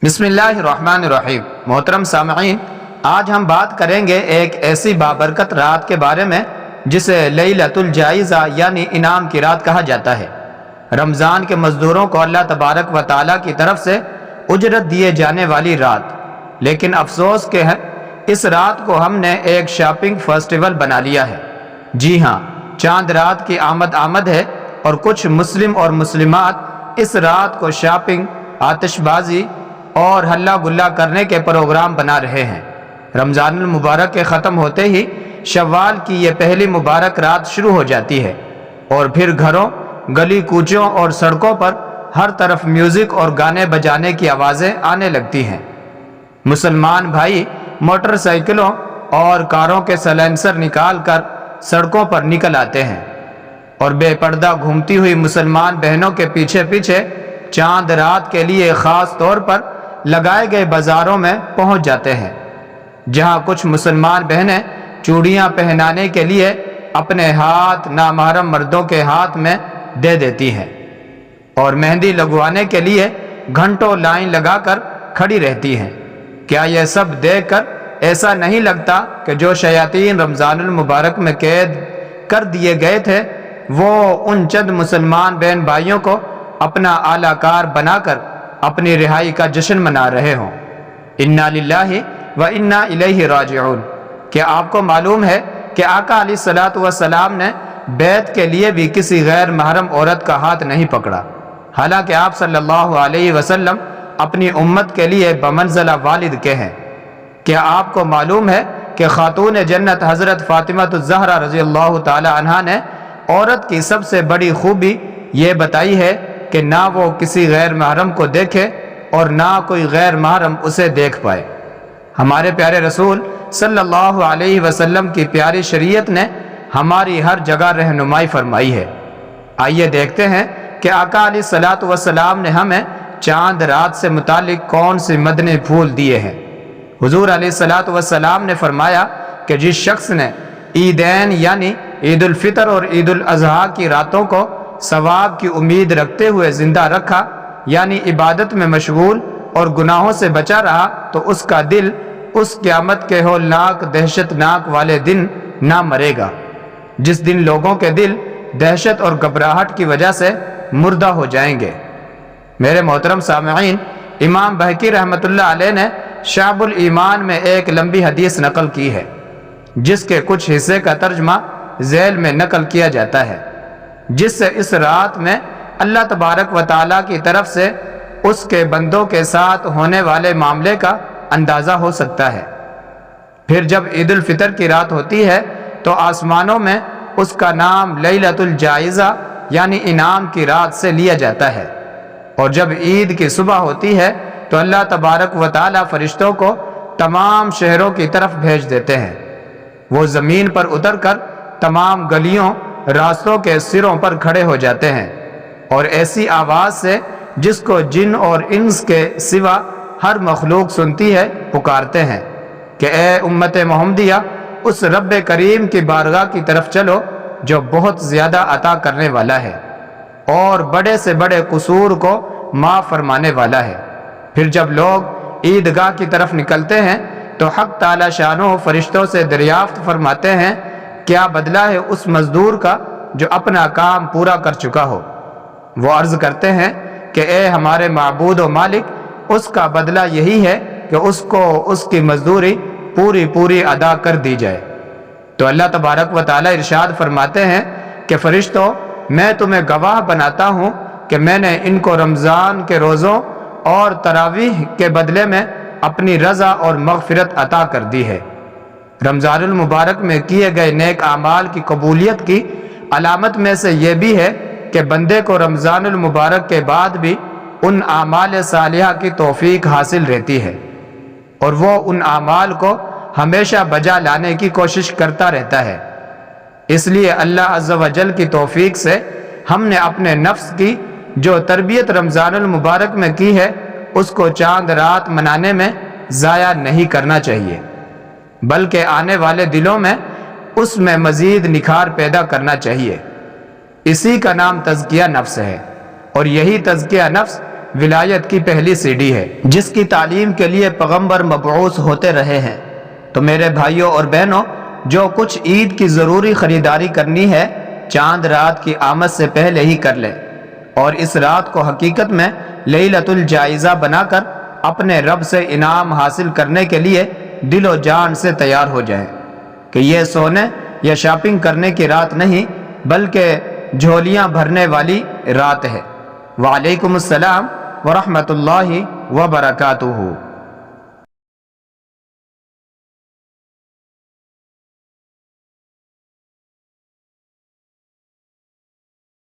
بسم اللہ الرحمن الرحیم۔ محترم سامعین، آج ہم بات کریں گے ایک ایسی بابرکت رات کے بارے میں جسے لیلۃ الجائزہ یعنی انعام کی رات کہا جاتا ہے۔ رمضان کے مزدوروں کو اللہ تبارک و تعالیٰ کی طرف سے اجرت دیے جانے والی رات، لیکن افسوس کہ اس رات کو ہم نے ایک شاپنگ فیسٹیول بنا لیا ہے۔ جی ہاں، چاند رات کی آمد ہے اور کچھ مسلم اور مسلمات اس رات کو شاپنگ، آتش بازی اور ہلہ گلہ کرنے کے پروگرام بنا رہے ہیں۔ رمضان المبارک کے ختم ہوتے ہی شوال کی یہ پہلی مبارک رات شروع ہو جاتی ہے اور پھر گھروں، گلی کوچوں اور سڑکوں پر ہر طرف میوزک اور گانے بجانے کی آوازیں آنے لگتی ہیں۔ مسلمان بھائی موٹر سائیکلوں اور کاروں کے سائلنسر نکال کر سڑکوں پر نکل آتے ہیں اور بے پردہ گھومتی ہوئی مسلمان بہنوں کے پیچھے پیچھے چاند رات کے لیے خاص طور پر لگائے گئے بازاروں میں پہنچ جاتے ہیں، جہاں کچھ مسلمان بہنیں چوڑیاں پہنانے کے لیے اپنے ہاتھ نامحرم مردوں کے ہاتھ میں دے دیتی ہیں اور مہندی لگوانے کے لیے گھنٹوں لائن لگا کر کھڑی رہتی ہیں۔ کیا یہ سب دیکھ کر ایسا نہیں لگتا کہ جو شیاطین رمضان المبارک میں قید کر دیے گئے تھے وہ ان چند مسلمان بہن بھائیوں کو اپنا اعلی کار بنا کر اپنی رہائی کا جشن منا رہے ہوں؟ انا للہ و انا الیہ راجعون۔ کیا آپ کو معلوم ہے کہ آقا علیہ الصلوۃ والسلام نے بیعت کے لیے بھی کسی غیر محرم عورت کا ہاتھ نہیں پکڑا، حالانکہ آپ صلی اللہ علیہ وسلم اپنی امت کے لیے بمنزلہ والد کے ہیں؟ کیا آپ کو معلوم ہے کہ خاتون جنت حضرت فاطمہ الزہرا رضی اللہ تعالی عنہا نے عورت کی سب سے بڑی خوبی یہ بتائی ہے کہ نہ وہ کسی غیر محرم کو دیکھے اور نہ کوئی غیر محرم اسے دیکھ پائے۔ ہمارے پیارے رسول صلی اللہ علیہ وسلم کی پیاری شریعت نے ہماری ہر جگہ رہنمائی فرمائی ہے۔ آئیے دیکھتے ہیں کہ آقا علیہ الصلوۃ والسلام نے ہمیں چاند رات سے متعلق کون سے مدنی پھول دیے ہیں۔ حضور علیہ الصلوۃ والسلام نے فرمایا کہ جس شخص نے عیدین یعنی عید الفطر اور عید الاضحیٰ کی راتوں کو ثواب کی امید رکھتے ہوئے زندہ رکھا، یعنی عبادت میں مشغول اور گناہوں سے بچا رہا، تو اس کا دل اس قیامت کے ہولناک دہشت ناک والے دن نہ مرے گا جس دن لوگوں کے دل دہشت اور گھبراہٹ کی وجہ سے مردہ ہو جائیں گے۔ میرے محترم سامعین، امام بہقی رحمۃ اللہ علیہ نے شعب الایمان میں ایک لمبی حدیث نقل کی ہے جس کے کچھ حصے کا ترجمہ ذیل میں نقل کیا جاتا ہے، جس سے اس رات میں اللہ تبارک و تعالیٰ کی طرف سے اس کے بندوں کے ساتھ ہونے والے معاملے کا اندازہ ہو سکتا ہے۔ پھر جب عید الفطر کی رات ہوتی ہے تو آسمانوں میں اس کا نام لیلۃ الجائزہ یعنی انعام کی رات سے لیا جاتا ہے، اور جب عید کی صبح ہوتی ہے تو اللہ تبارک و تعالیٰ فرشتوں کو تمام شہروں کی طرف بھیج دیتے ہیں۔ وہ زمین پر اتر کر تمام گلیوں، راستوں کے سروں پر کھڑے ہو جاتے ہیں اور ایسی آواز سے جس کو جن اور انس کے سوا ہر مخلوق سنتی ہے پکارتے ہیں کہ اے امت محمدیہ، اس رب کریم کی بارگاہ کی طرف چلو جو بہت زیادہ عطا کرنے والا ہے اور بڑے سے بڑے قصور کو معاف فرمانے والا ہے۔ پھر جب لوگ عیدگاہ کی طرف نکلتے ہیں تو حق تعالی شانہ فرشتوں سے دریافت فرماتے ہیں کیا بدلہ ہے اس مزدور کا جو اپنا کام پورا کر چکا ہو؟ وہ عرض کرتے ہیں کہ اے ہمارے معبود و مالک، اس کا بدلہ یہی ہے کہ اس کو اس کی مزدوری پوری ادا کر دی جائے۔ تو اللہ تبارک و تعالیٰ ارشاد فرماتے ہیں کہ فرشتوں، میں تمہیں گواہ بناتا ہوں کہ میں نے ان کو رمضان کے روزوں اور تراویح کے بدلے میں اپنی رضا اور مغفرت عطا کر دی ہے۔ رمضان المبارک میں کیے گئے نیک اعمال کی قبولیت کی علامت میں سے یہ بھی ہے کہ بندے کو رمضان المبارک کے بعد بھی ان اعمال صالحہ کی توفیق حاصل رہتی ہے اور وہ ان اعمال کو ہمیشہ بجا لانے کی کوشش کرتا رہتا ہے۔ اس لیے اللہ عز و جل کی توفیق سے ہم نے اپنے نفس کی جو تربیت رمضان المبارک میں کی ہے اس کو چاند رات منانے میں ضائع نہیں کرنا چاہیے، بلکہ آنے والے دلوں میں اس میں مزید نکھار پیدا کرنا چاہیے۔ اسی کا نام تزکیہ نفس ہے، اور یہی تزکیہ نفس ولایت کی پہلی سیڑھی ہے جس کی تعلیم کے لیے پیغمبر مبعوث ہوتے رہے ہیں۔ تو میرے بھائیوں اور بہنوں، جو کچھ عید کی ضروری خریداری کرنی ہے چاند رات کی آمد سے پہلے ہی کر لیں، اور اس رات کو حقیقت میں لیلۃ الجائزہ بنا کر اپنے رب سے انعام حاصل کرنے کے لیے دل و جان سے تیار ہو جائیں کہ یہ سونے یا شاپنگ کرنے کی رات نہیں بلکہ جھولیاں بھرنے والی رات ہے۔ وعلیکم السلام ورحمۃ اللہ وبرکاتہ۔